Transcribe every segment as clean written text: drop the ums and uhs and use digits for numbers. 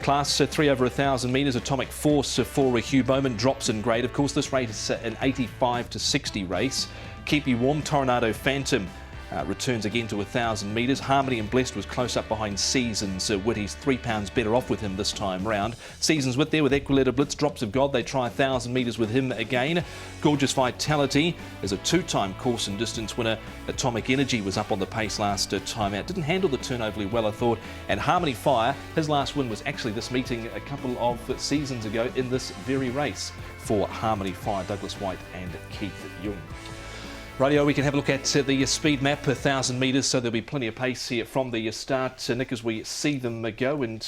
Class 3 over 1,000 metres, Atomic Force for Hugh Bowman drops in grade. Of course, this race is an 85 to 60 race. Keep You Warm, Tornado Phantom returns again to 1,000 metres. Harmony and Blessed was close up behind Seasons Wit. He's £3 better off with him this time round. Seasons Wit there with Equilator Blitz, Drops of God. They try 1,000 metres with him again. Gorgeous Vitality is a two-time course and distance winner. Atomic Energy was up on the pace last time out. Didn't handle the turn overly well, I thought. And Harmony Fire, his last win was actually this meeting a couple of seasons ago in this very race for Harmony Fire, Douglas White and Keith Young. Radio, we can have a look at the speed map, 1,000 metres, so there'll be plenty of pace here from the start, Nick, as we see them go. And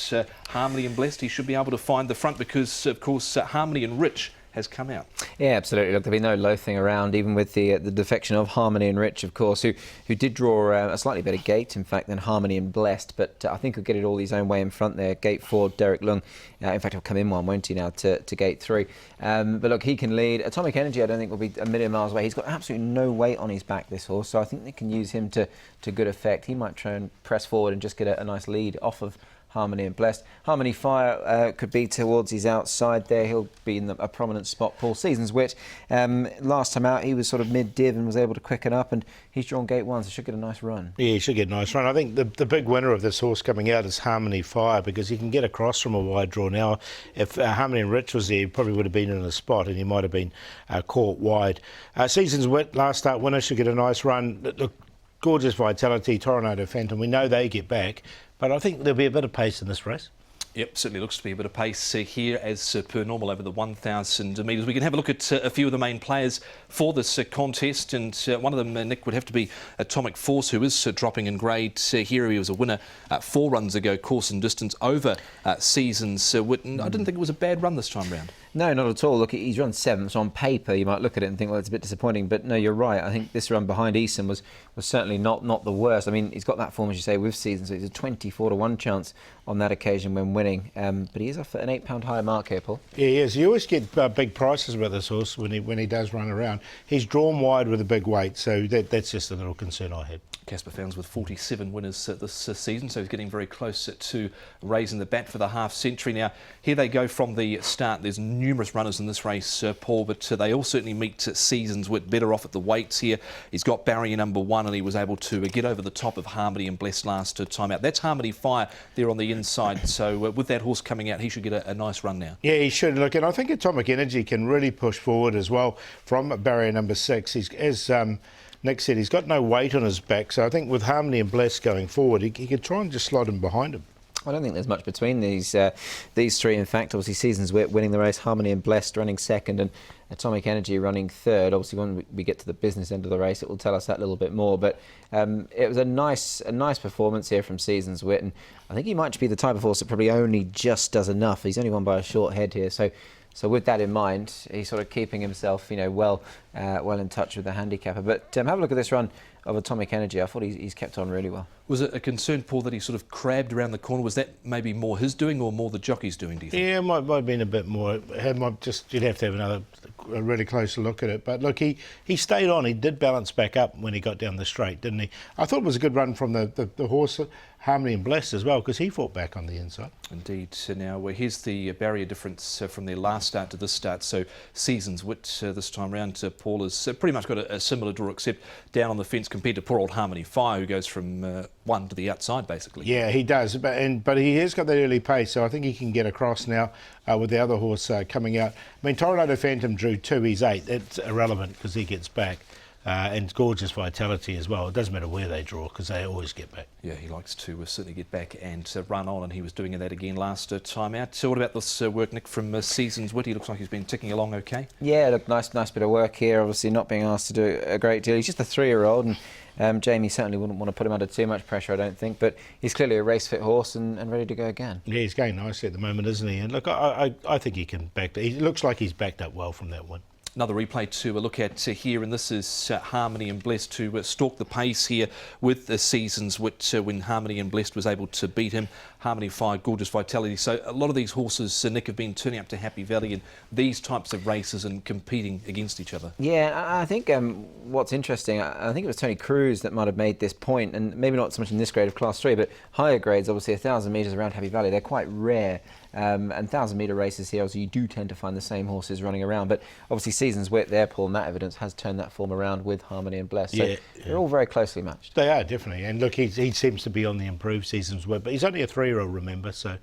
Harmony and Blessed, he should be able to find the front because, of course, Harmony and Rich has come out. Yeah, absolutely. Look, there'll be no loafing around, even with the defection of Harmony and Rich, of course, who did draw a slightly better gate, in fact, than Harmony and Blessed. But I think he'll get it all his own way in front there. Gate 4, Derek Lung. In fact, he'll come in one, won't he, now, to Gate 3. But look, he can lead. Atomic Energy, I don't think, will be a million miles away. He's got absolutely no weight on his back, this horse, so I think they can use him to good effect. He might try and press forward and just get a nice lead off of Harmony and Blessed. Harmony Fire could be towards his outside there. He'll be in a prominent spot. Paul Seasons Wit, last time out, he was sort of mid-div and was able to quicken up, and he's drawn Gate 1, so should get a nice run. Yeah, he should get a nice run. I think the big winner of this horse coming out is Harmony Fire, because he can get across from a wide draw now. If Harmony and Rich was there, he probably would have been in a spot and he might have been caught wide. Seasons Wit, last start winner, should get a nice run. Look, Gorgeous Vitality, Tornado Phantom, we know they get back, but I think there'll be a bit of pace in this race. Yep, certainly looks to be a bit of pace here as per normal over the 1,000 metres. We can have a look at a few of the main players for this contest, and one of them, Nick, would have to be Atomic Force, who is dropping in grade. Here he was a winner 4 runs ago, course and distance over Seasons Wit. I didn't think it was a bad run this time round. No, not at all. Look, he's run 7th, so on paper you might look at it and think, well, it's a bit disappointing, but no, you're right. I think this run behind Easton was certainly not the worst. I mean, he's got that form, as you say, with Seasons, so he's a 24 to 1 chance on that occasion when winning. But he is off at an £8 higher mark here, Paul. Yeah, he is. You always get big prices with this horse when he does run around. He's drawn wide with a big weight, so that's just a little concern I had. Casper Founds with 47 winners this season, so he's getting very close to raising the bat for the half century. Now, here they go from the start. There's numerous runners in this race, Paul, but they all certainly meet Seasons Wit better off at the weights here. He's got barrier number 1, and he was able to get over the top of Harmony and Blessed last time out. That's Harmony Fire there on the inside, so with that horse coming out, he should get a nice run now. Yeah, he should. Look, and I think Atomic Energy can really push forward as well from barrier number 6. He's, as Nick said, he's got no weight on his back, so I think with Harmony and Blessed going forward, he could try and just slot him behind him. I don't think there's much between these three. In fact, obviously Seasons Wit winning the race, Harmony and Blessed running 2nd, and Atomic Energy running 3rd. Obviously, when we get to the business end of the race, it will tell us that a little bit more. But it was a nice performance here from Seasons Wit, and I think he might be the type of horse that probably only just does enough. He's only won by a short head here, so with that in mind, he's sort of keeping himself, well in touch with the handicapper. But have a look at this run of Atomic Energy. I thought he's kept on really well. Was it a concern, Paul, that he sort of crabbed around the corner? Was that maybe more his doing or more the jockey's doing, do you think? Yeah, it might have been a bit more. You'd have to have a really closer look at it. But look, he stayed on. He did balance back up when he got down the straight, didn't he? I thought it was a good run from the horse, Harmony and Blessed as well, because he fought back on the inside. Indeed. So now, here's the barrier difference from their last start to this start. So Seasons Wit this time round, Paul has pretty much got a similar draw, except down on the fence compared to poor old Harmony Fire, who goes from 1 to the outside, basically. Yeah, he does, but he has got that early pace, so I think he can get across now with the other horse coming out. I mean, Tornado Phantom drew 2, he's 8. That's irrelevant because he gets back. And Gorgeous Vitality as well. It doesn't matter where they draw because they always get back. Yeah, he likes to certainly get back and run on, and he was doing that again last time out. So what about this work, Nick, from Seasons Wit? He looks like he's been ticking along okay. Yeah, look, nice bit of work here. Obviously not being asked to do a great deal. He's just a 3-year-old, and Jamie certainly wouldn't want to put him under too much pressure, I don't think, but he's clearly a race-fit horse and ready to go again. Yeah, he's going nicely at the moment, isn't he? And look, I think he can back. He looks like he's backed up well from that one. Another replay to look at here, and this is Harmony and Blessed to stalk the pace here with the Seasons Wit when Harmony and Blessed was able to beat him. Harmony Fire, Gorgeous Vitality. So a lot of these horses, Nick, have been turning up to Happy Valley in these types of races and competing against each other. Yeah, I think what's interesting, I think it was Tony Cruz that might have made this point, and maybe not so much in this grade of Class 3, but higher grades, obviously 1,000 metres around Happy Valley, they're quite rare. And 1,000-metre races here, also you do tend to find the same horses running around. But obviously Seasons Wit there, Paul, and that evidence has turned that form around with Harmony and Bless. So they're all very closely matched. They are, definitely. And look, he seems to be on the improved Seasons Wit, but he's only a 3-year-old, remember, so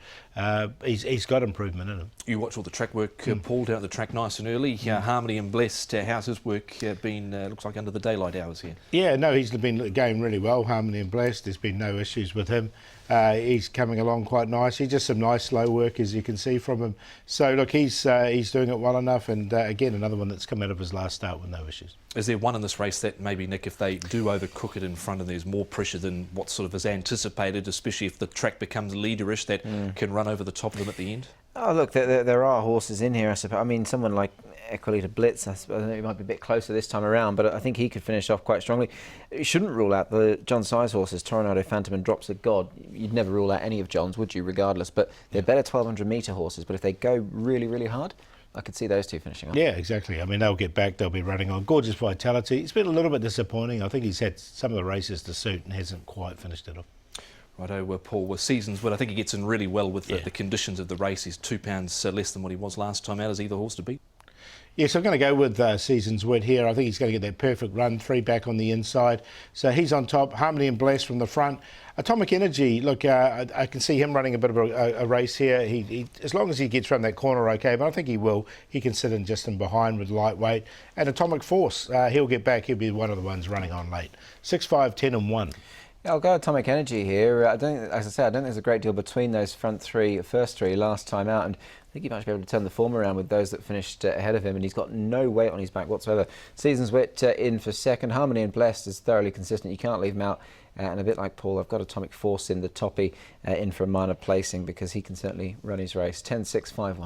he's got improvement in him. You watch all the track work, Paul, down at the track nice and early. Harmony and Blessed, how's his work been, looks like under the daylight hours here? Yeah, no, he's been going really well, Harmony and Blessed. There's been no issues with him. He's coming along quite nicely. Just some nice slow work, as you can see from him. So look, he's doing it well enough, and again, another one that's come out of his last start with no issues. Is there one in this race that maybe, Nick, if they do overcook it in front and there's more pressure than what sort of is anticipated, especially if the track becomes leaderish, that can run over the top of them at the end? Oh, look, there are horses in here, I suppose. I mean, someone like Equalita Blitz, I suppose he might be a bit closer this time around, but I think he could finish off quite strongly. You shouldn't rule out the John Size horses, Tornado Phantom and Drops of God. You'd never rule out any of John's, would you, regardless? But they're better 1,200-metre horses, but if they go really, really hard, I could see those two finishing off. Yeah, exactly. I mean, they'll get back, they'll be running on. Gorgeous Vitality. It's been a little bit disappointing. I think he's had some of the races to suit and hasn't quite finished it off. Righto, Paul, with Seasons, but I think he gets in really well with the conditions of the race. He's 2 pounds less than what he was last time out. Is he the horse to beat? Yes, I'm going to go with Seasons Wit here. I think he's going to get that perfect run, 3 back on the inside. So he's on top, Harmony and Bless from the front. Atomic Energy, look, I can see him running a bit of a race here. He as long as he gets around that corner, okay, but I think he will. He can sit in just in behind with lightweight. And Atomic Force, he'll get back. He'll be one of the ones running on late. 6, 5, 10 and 1. Yeah, I'll go Atomic Energy here. As I said, I don't think there's a great deal between those first three last time out, and I think he might be able to turn the form around with those that finished ahead of him, and he's got no weight on his back whatsoever. Seasons Wit in for second. Harmony and Blessed is thoroughly consistent. You can't leave him out. And a bit like Paul, I've got Atomic Force in the toppy in for a minor placing because he can certainly run his race. 10, 6, 5, 1.